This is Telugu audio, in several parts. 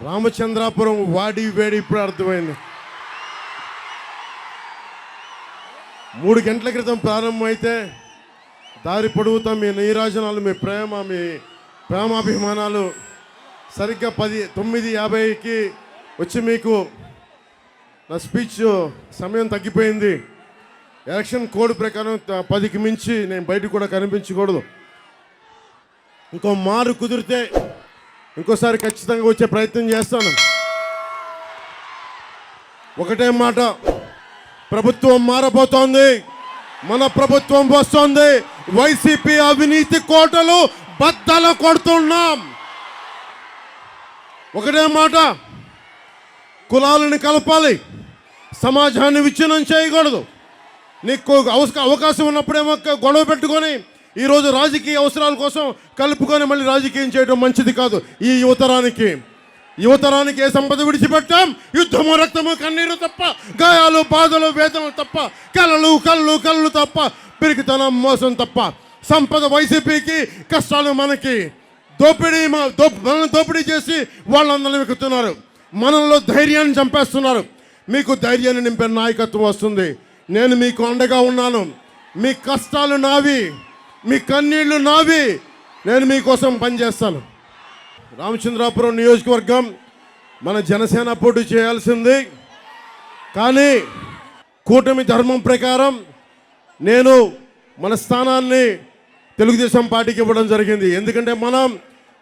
రామచంద్రాపురం వాడి వేడి ఇప్పుడు అర్థమైంది. 3 గంటల క్రితం ప్రారంభమైతే దారి పొడుగుతా మీ నీరాజనాలు, మీ ప్రేమాభిమానాలు సరిగ్గా 9:50కి వచ్చి మీకు నా స్పీచ్ సమయం తగ్గిపోయింది. ఎలక్షన్ కోడ్ ప్రకారం 10కి మించి నేను బయటకు కూడా కనిపించకూడదు. ఇంకో మారు కుదిరితే ఇంకోసారి ఖచ్చితంగా వచ్చే ప్రయత్నం చేస్తాను. ఒకటే మాట, ప్రభుత్వం మారబోతోంది, మన ప్రభుత్వం వస్తోంది. వైసీపీ అవినీతి కోటలు బద్దలు కొడుతున్నాం. ఒకటే మాట, కులాలను కలపాలి, సమాజాన్ని విచ్ఛిన్నం చేయకూడదు. నీకు అవకాశం ఉన్నప్పుడేమో గొడవ పెట్టుకొని ఈరోజు రాజకీయ అవసరాల కోసం కలుపుకొని మళ్ళీ రాజకీయం చేయడం మంచిది కాదు. ఈ యువతరానికి ఏ సంపద విడిచిపెట్టాం? యుద్ధము, రక్తము, కన్నీరు తప్ప, గాయాలు, బాధలు, వేదనలు తప్ప, కళ్ళు తప్ప, పిరికితనం, మోసం తప్ప. సంపద వైసీపీకి, కష్టాలు మనకి. మనల్ని దోపిడీ చేసి వాళ్ళందరినీ వెక్కుతున్నారు. మనలో ధైర్యాన్ని చంపేస్తున్నారు. మీకు ధైర్యాన్ని నింపే నాయకత్వం వస్తుంది. నేను మీకు అండగా ఉన్నాను. మీ కష్టాలు నావి, మీ కన్నీళ్లు నావి. నేను మీకోసం పనిచేస్తాను. రామచంద్రాపురం నియోజకవర్గం మన జనసేన పోటీ చేయాల్సింది. కానీ కూటమి ధర్మం ప్రకారం నేను మన స్థానాన్ని తెలుగుదేశం పార్టీకి ఇవ్వడం జరిగింది. ఎందుకంటే మనం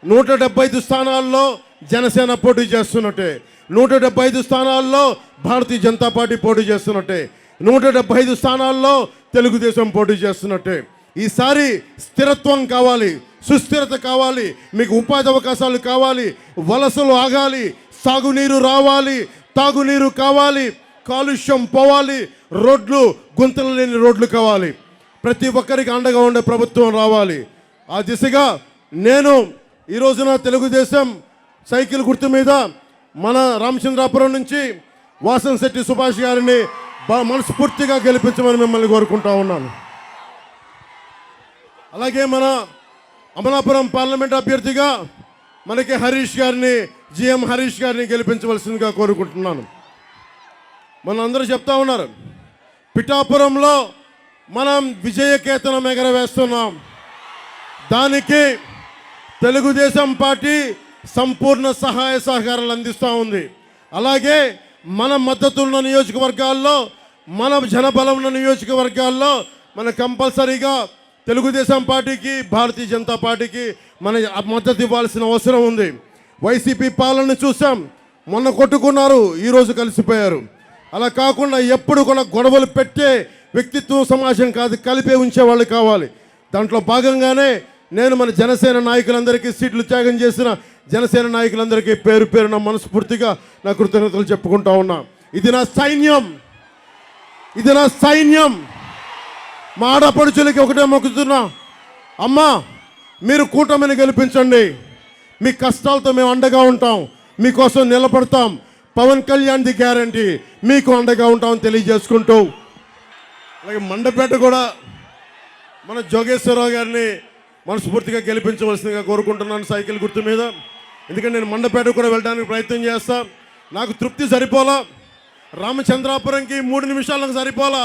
175 స్థానాల్లో జనసేన పోటీ చేస్తున్నట్టే, 175 స్థానాల్లో భారతీయ జనతా పార్టీ పోటీ చేస్తున్నట్టే, 175 స్థానాల్లో తెలుగుదేశం పోటీ చేస్తున్నట్టే. ఈసారి స్థిరత్వం కావాలి, సుస్థిరత కావాలి, మీకు ఉపాధి అవకాశాలు కావాలి, వలసలు ఆగాలి, సాగునీరు రావాలి, తాగునీరు కావాలి, కాలుష్యం పోవాలి, రోడ్లు, గుంతలు లేని రోడ్లు కావాలి. ప్రతి ఒక్కరికి అండగా ఉండే ప్రభుత్వం రావాలి. ఆ దిశగా నేను ఈ రోజున తెలుగుదేశం సైకిల్ గుర్తు మీద మన రామచంద్రాపురం నుంచి వాసంశెట్టి సుభాష్ గారిని మనస్ఫూర్తిగా గెలిపించమని మిమ్మల్ని కోరుకుంటా ఉన్నాను. అలాగే మన అమలాపురం పార్లమెంట్ అభ్యర్థిగా మనకి జిఎం హరీష్ గారిని గెలిపించవలసిందిగా కోరుకుంటున్నాను. మన అందరూ చెప్తా ఉన్నారు, పిఠాపురంలో మనం విజయకేతనం ఎగరవేస్తున్నాం. దానికి తెలుగుదేశం పార్టీ సంపూర్ణ సహాయ సహకారాలు అందిస్తూ ఉంది. అలాగే మన మద్దతు ఉన్న నియోజకవర్గాల్లో, మన జనబలం ఉన్న నియోజకవర్గాల్లో మన కంపల్సరీగా తెలుగుదేశం పార్టీకి, భారతీయ జనతా పార్టీకి మన మద్దతు ఇవ్వాల్సిన అవసరం ఉంది. వైసీపీ పాలన చూసాం, మొన్న కొట్టుకున్నారు, ఈరోజు కలిసిపోయారు. అలా కాకుండా ఎప్పుడు కూడా గొడవలు పెట్టే వ్యక్తిత్వం సమాజం కాదు, కలిపే ఉంచే వాళ్ళు కావాలి. దాంట్లో భాగంగానే నేను మన జనసేన నాయకులందరికీ, సీట్లు త్యాగం చేసిన జనసేన నాయకులందరికీ పేరు పేరున మనస్ఫూర్తిగా నా కృతజ్ఞతలు చెప్పుకుంటా ఉన్నా. ఇది నా సైన్యం. మా ఆడపడుచులకి ఒకటే మొక్కుతున్నా, అమ్మా మీరు కూటమిని గెలిపించండి. మీ కష్టాలతో మేము అండగా ఉంటాం, మీకోసం నిలబడతాం. పవన్ కళ్యాణ్ ది గ్యారంటీ, మీకు అండగా ఉంటామని తెలియజేసుకుంటూ, అలాగే మండపేట కూడా మన జోగేశ్వరరావు గారిని మనస్ఫూర్తిగా గెలిపించవలసిందిగా కోరుకుంటున్నాను సైకిల్ గుర్తు మీద. ఎందుకంటే నేను మండపేట కూడా వెళ్ళడానికి ప్రయత్నం చేస్తా. నాకు తృప్తి సరిపోలా. రామచంద్రాపురంకి 3 నిమిషాలకు సరిపోలా.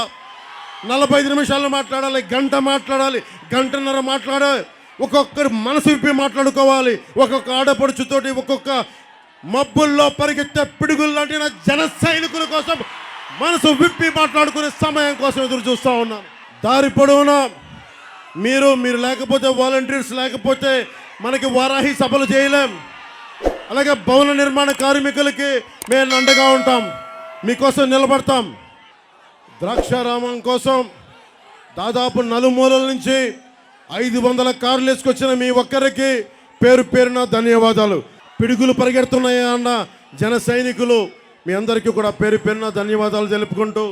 45 నిమిషాలు మాట్లాడాలి, గంట మాట్లాడాలి, గంటన్నర మాట్లాడాలి. ఒక్కొక్కరు మనసు విప్పి మాట్లాడుకోవాలి. ఒక్కొక్క ఆడపడుచుతోటి, ఒక్కొక్క మబ్బుల్లో పరిగెత్తే పిడుగులు లాంటి నా జన సైనికుల కోసం మనసు విప్పి మాట్లాడుకునే సమయం కోసం ఎదురు చూస్తూ ఉన్నాను. దారి పొడవునా మీరు లేకపోతే, వాలంటీర్స్ లేకపోతే మనకి వారాహి సభలు చేయలేం. అలాగే భవన నిర్మాణ కార్మికులకి మేము అండగా ఉంటాం, మీకోసం నిలబడతాం. ద్రాక్షారామం కోసం దాదాపు నలుమూలల నుంచి 500 కార్లు వేసుకొచ్చిన మీ ఒక్కరికి పేరు పేరున ధన్యవాదాలు. పిడుగులు పరిగెడుతున్నాయా అన్న జన సైనికులు మీ అందరికీ కూడా పేరు పేరున ధన్యవాదాలు తెలుపుకుంటూ,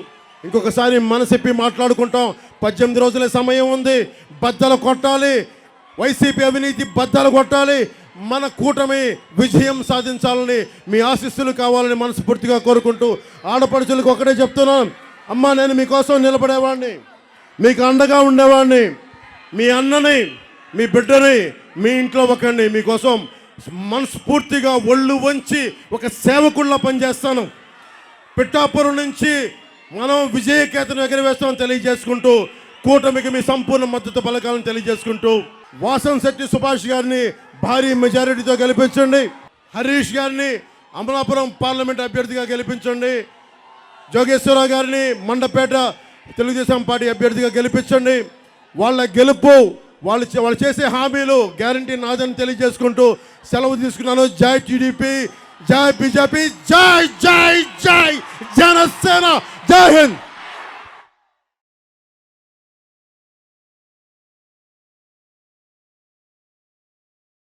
ఇంకొకసారి మనసిప్పి మాట్లాడుకుంటాం. 18 రోజుల సమయం ఉంది. బద్దలు కొట్టాలి, వైసీపీ అవినీతి బద్దలు కొట్టాలి. మన కూటమి విజయం సాధించాలని మీ ఆశీస్సులు కావాలని మనస్ఫూర్తిగా కోరుకుంటూ, ఆడపడుచులకు ఒకటే చెప్తున్నాను, అమ్మా నేను మీకోసం నిలబడేవాడిని, మీకు అండగా ఉండేవాడిని. మీ అన్నని, మీ బిడ్డని మీ ఇంట్లో ఒకరిని మీకోసం మనస్ఫూర్తిగా ఒళ్ళు వంచి ఒక సేవకుల్లా పనిచేస్తాను. పిఠాపురం నుంచి మనం విజయకేతను ఎగరవేస్తామని తెలియజేసుకుంటూ, కూటమికి మీ సంపూర్ణ మద్దతు పలకాలను తెలియజేసుకుంటూ, వాసంశెట్టి సుభాష్ గారిని భారీ మెజారిటీతో గెలిపించండి. హరీష్ గారిని అమలాపురం పార్లమెంట్ అభ్యర్థిగా గెలిపించండి. జోగేశ్వరరావు గారిని మండపేట తెలుగుదేశం పార్టీ అభ్యర్థిగా గెలిపించండి. వాళ్ళ గెలుపు, వాళ్ళు చేసే హామీలు గ్యారంటీ నాదని తెలియజేసుకుంటూ సెలవు తీసుకున్నాను. జై టీడీపీ, జై బీజేపీ, జై జై జై జనసేన, జై హింద్.